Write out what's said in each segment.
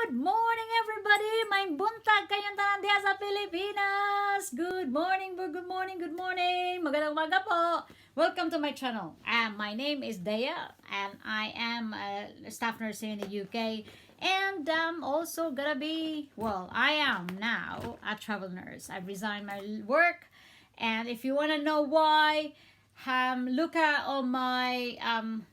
Good morning, everybody! May buntag kayong tanan diha sa Pilipinas! Good morning, good morning, good morning! Magandang umaga po! Welcome to my channel. My name is Dea, and I am a staff nurse here in the UK. And I'm also gonna be, well, I am now a travel nurse. I've resigned my work, and if you wanna know why, look at on my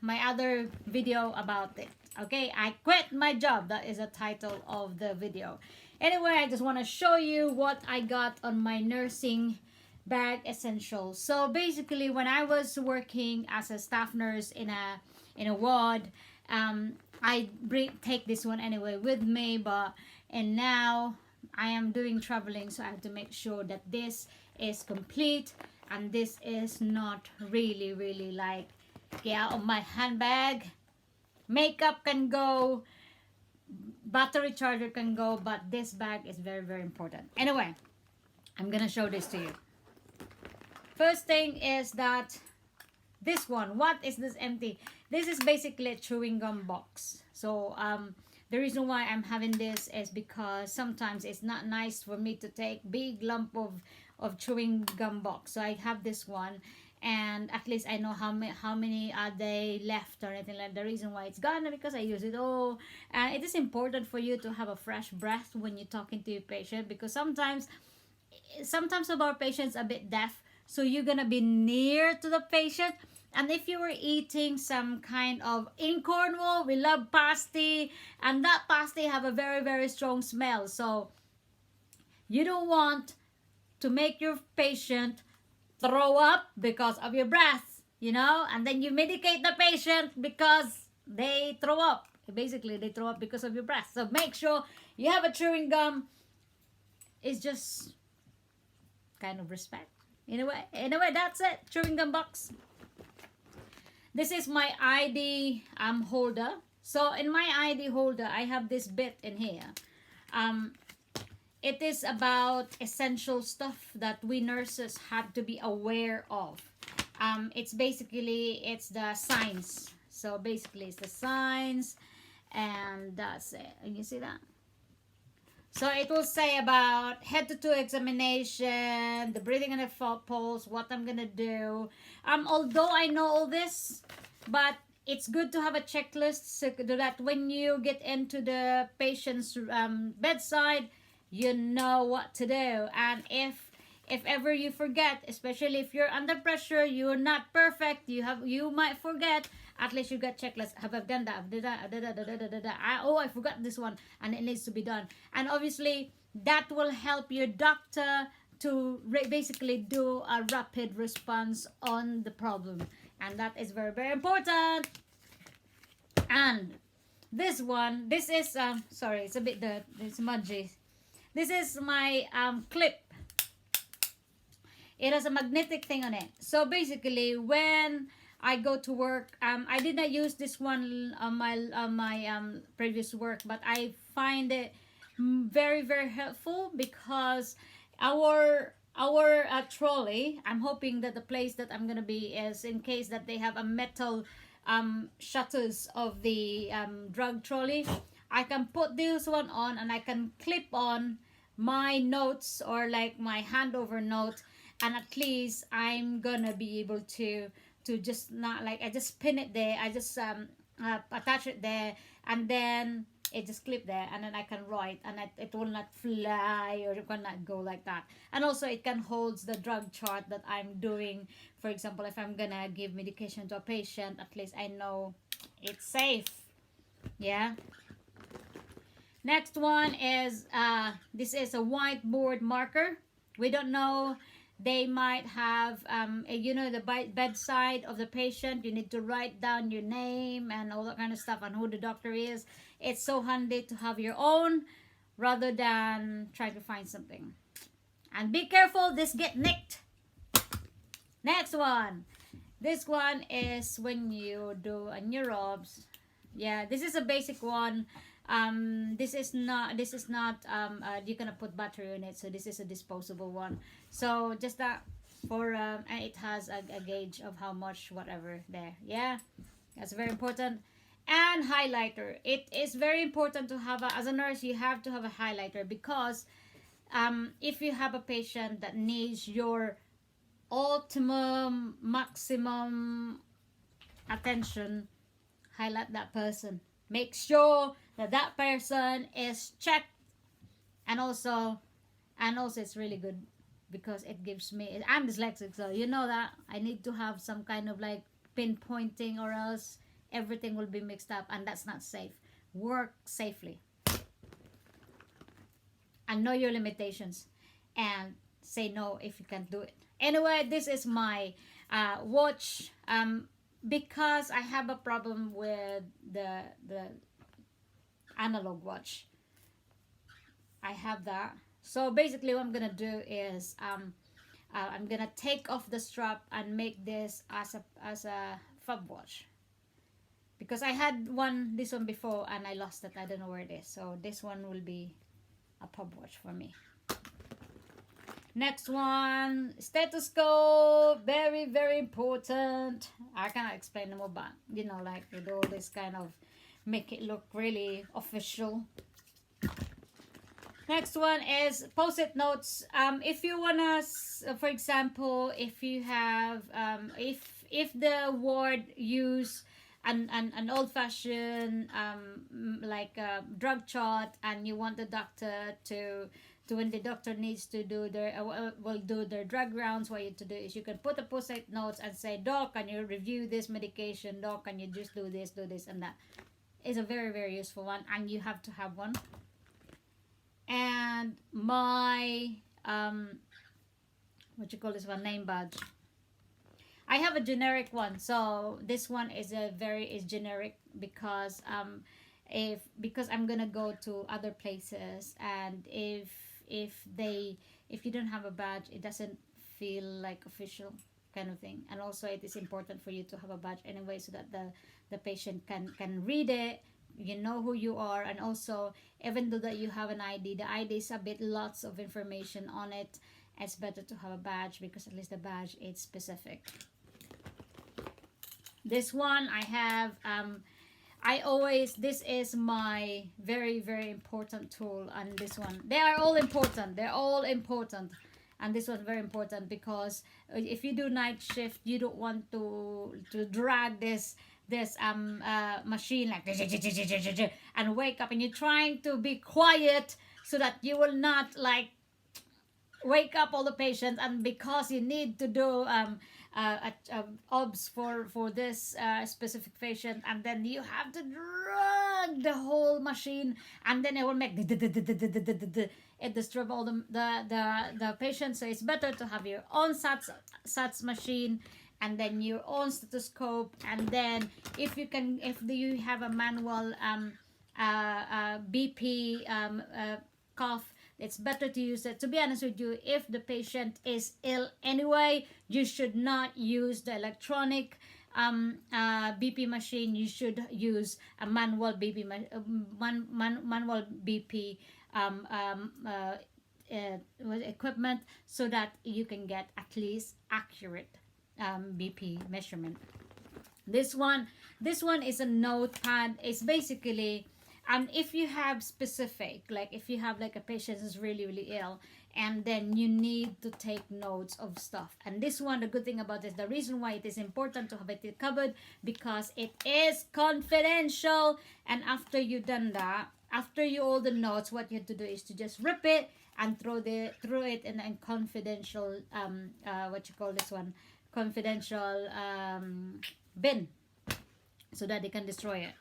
other video about it. Okay, I quit my job. That is the title of the video. Anyway, I just want to show you what I got on my nursing bag essentials. So basically, when I was working as a staff nurse in a ward, I take this one anyway with me. And now I am doing traveling, so I have to make sure that this is complete and this is not really like get out of my handbag. Makeup can go, battery charger can go, but this bag is very important. Anyway, I'm gonna show this to you. First thing is that this one, what is this empty? This is basically a chewing gum box. So the reason why I'm having this is because sometimes it's not nice for me to take big lump of chewing gum box. So I have this one, and at least I know how many are they left or anything like that. The reason why it's gone is because I use it all. And it is important for you to have a fresh breath when you're talking to your patient, because sometimes of our patients a bit deaf, so you're gonna be near to the patient. And if you were eating some kind of, in Cornwall we love pasty, and that pasty have a very strong smell, so you don't want to make your patient throw up because of your breath, you know, and then you medicate the patient because they throw up. Basically, they throw up because of your breath. So make sure you have a chewing gum. It's just kind of respect. Anyway, that's it. Chewing gum box. This is my ID holder. So in my ID holder, I have this bit in here. It is about essential stuff that we nurses have to be aware of. It's the signs. So basically it's the signs, and that's it. You see that? So it will say about head to toe examination, the breathing and the pulse, what I'm gonna do. Although I know all this, but it's good to have a checklist so that when you get into the patient's bedside, you know what to do. And if ever you forget, especially if you're under pressure, you're not perfect, you might forget, at least you got checklist. Have I done that? I forgot this one, and it needs to be done. And obviously that will help your doctor to basically do a rapid response on the problem, and that is very important. And this is sorry, it's a bit it's smudgy. This is my clip. It has a magnetic thing on it. So basically, when I go to work, I did not use this one on my previous work, but I find it very helpful, because our trolley, I'm hoping that the place that I'm gonna be is in case that they have a metal shutters of the drug trolley. I can put this one on, and I can clip on my notes or like my handover note, and at least I'm gonna be able to just not like, I just pin it there, I just attach it there, and then it just clip there, and then I can write, and it will not fly or it will not go like that. And also it can hold the drug chart that I'm doing. For example, if I'm gonna give medication to a patient, at least I know it's safe. Yeah. Next one is this is a whiteboard marker. We don't know, they might have the bedside of the patient, you need to write down your name and all that kind of stuff, and who the doctor is. It's so handy to have your own rather than try to find something. And be careful, this get nicked. Next one, this one is when you do a neurobs. Yeah, this is a basic one. This is not you're gonna put battery in it, so this is a disposable one. So just that for and it has a gauge of how much whatever there. Yeah, that's very important. And highlighter. It is very important to have as a nurse, you have to have a highlighter, because if you have a patient that needs your optimum, maximum attention, highlight that person. Make sure that that person is checked. And also it's really good because it gives me, I'm dyslexic, so you know that I need to have some kind of like pinpointing, or else everything will be mixed up, and that's not safe. Work safely and know your limitations, and say no if you can't do it. Anyway, this is my watch, because I have a problem with the analog watch. I have that. So basically what I'm gonna do is I'm gonna take off the strap and make this as a fob watch, because I had this one before and I lost it. I don't know where it is, so this one will be a pub watch for me. Next one, stethoscope. Very, very important. I cannot explain them all, but you know, like with all this kind of make it look really official. Next one is Postit Notes. If you wanna, for example, if you have, if the ward use an old-fashioned like a drug chart, and you want the doctor to when the doctor needs to do their will do their drug rounds, what you to do is you can put a Postit Notes and say, doc, can you review this medication? Doc, can you just do this, and that? Is a very, very useful one, and you have to have one. And my what you call this one, name badge. I have a generic one, so this one is generic, because because I'm gonna go to other places, and if you don't have a badge, it doesn't feel like official kind of thing. And also it is important for you to have a badge anyway, so that the patient can read it, you know who you are. And also, even though that you have an ID, the ID is a bit lots of information on it. It's better to have a badge, because at least the badge is specific. This one I have, this is my very, very important tool. And this one, they are all important, and this one's very important, because if you do night shift, you don't want to drag this machine like and wake up, and you're trying to be quiet so that you will not like wake up all the patients. And because you need to do obs for this specific patient, and then you have to drag the whole machine, and then it will make it disturb all the patients. So it's better to have your own SATS machine, and then your own stethoscope. And then if you have a manual BP cough, it's better to use it. To be honest with you, if the patient is ill anyway, you should not use the electronic BP machine. You should use a manual BP manual BP equipment, so that you can get at least accurate BP measurement. This one is a notepad. It's basically, if you have specific, like if you have like a patient is really, really ill, and then you need to take notes of stuff. And this one, the good thing about this, the reason why it is important to have it covered, because it is confidential. And after you done that, after you all the notes, what you have to do is to just rip it and throw it in a confidential what you call this one, confidential bin, so that they can destroy it.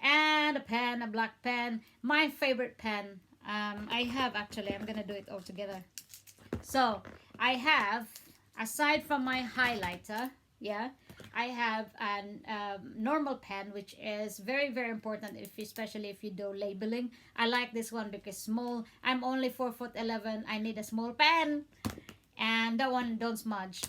And a pen, a black pen, my favorite pen. I have, actually, I'm gonna do it all together. So I have, aside from my highlighter, I have a normal pen, which is very, very important, especially if you do labeling. I like this one because small. I'm only 4'11". I need a small pen. and that one don't smudge.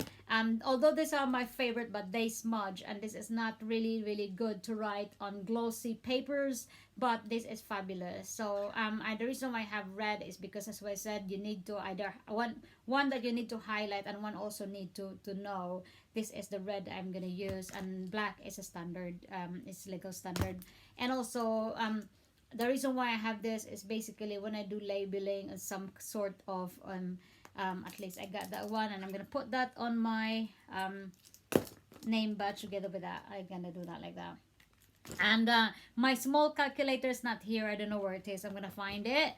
Although these are my favorite, but they smudge, and this is not really good to write on glossy papers, but this is fabulous. So the reason why I have red is because, as I said, you need to either one that you need to highlight, and one also need to know. This is the red I'm gonna use, and black is a standard, it's legal standard. And also the reason why I have this is basically when I do labeling and some sort of at least I got that one, and I'm gonna put that on my name badge together with that. I'm gonna do that like that. And my small calculator is not here. I don't know where it is. I'm gonna find it.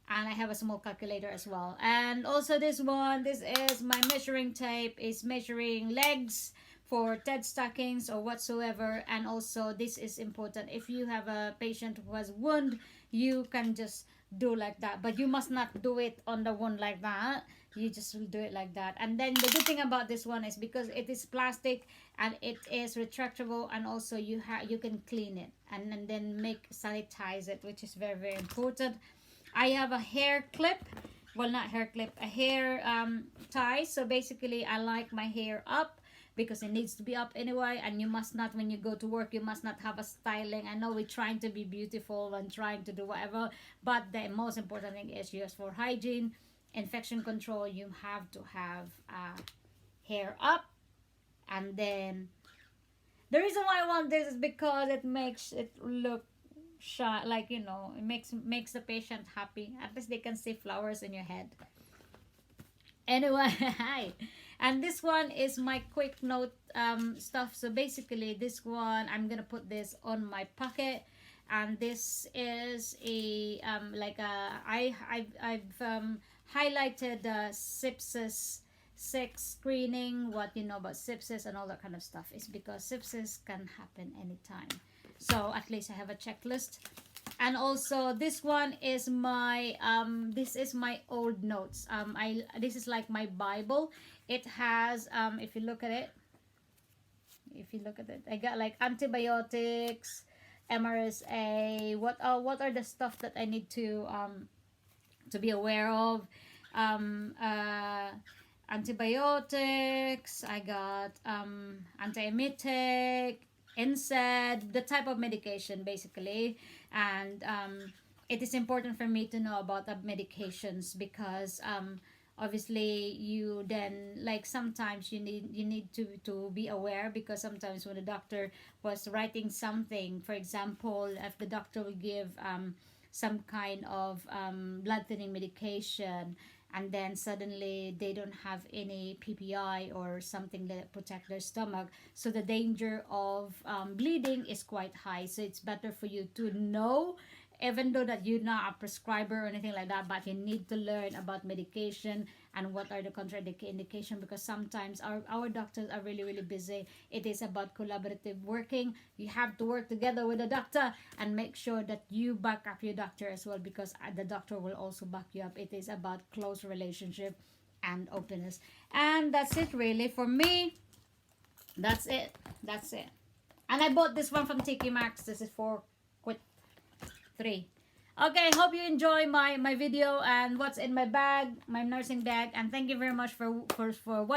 And I have a small calculator as well. And also this one, this is my measuring tape. Is measuring legs for TED stockings or whatsoever. And also this is important. If you have a patient who has wound, you can just do like that, but you must not do it on the wound like that. You just will do it like that. And then the good thing about this one is because it is plastic and it is retractable, and also you can clean it and then sanitize it, which is very important. I have a hair clip, well, not hair clip, a hair tie. So basically I like my hair up because it needs to be up anyway, and you must not, when you go to work, you must not have a styling. I know we're trying to be beautiful and trying to do whatever, but the most important thing is just for hygiene, infection control, you have to have hair up. And then the reason why I want this is because it makes it look shy, like, you know, it makes the patient happy. At least they can see flowers in your head. Anyway, hi. And this one is my quick note stuff. So basically this one, I'm gonna put this on my pocket, and this is a like a I've highlighted sepsis 6 screening, what you know about sepsis and all that kind of stuff. Is because sepsis can happen anytime. So at least I have a checklist. And also this one is my this is my old notes. This is like my Bible. It has if you look at it, I got like antibiotics, MRSA, what are the stuff that I need to be aware of. Antibiotics, I got antiemetic, NSAID, the type of medication basically. And it is important for me to know about the medications because obviously you then, like, sometimes you need to be aware, because sometimes when the doctor was writing something, for example, if the doctor will give some kind of blood thinning medication, and then suddenly they don't have any PPI or something that protect their stomach, so the danger of bleeding is quite high. So it's better for you to know, even though that you're not a prescriber or anything like that, but you need to learn about medication and what are the contraindication, because sometimes our doctors are really busy. It is about collaborative working. You have to work together with the doctor and make sure that you back up your doctor as well, because the doctor will also back you up. It is about close relationship and openness. And that's it really for me. That's it. And I bought this one from TK Maxx. This is for 3. Okay, hope you enjoy my video and what's in my bag, my nursing bag, and thank you very much for watching.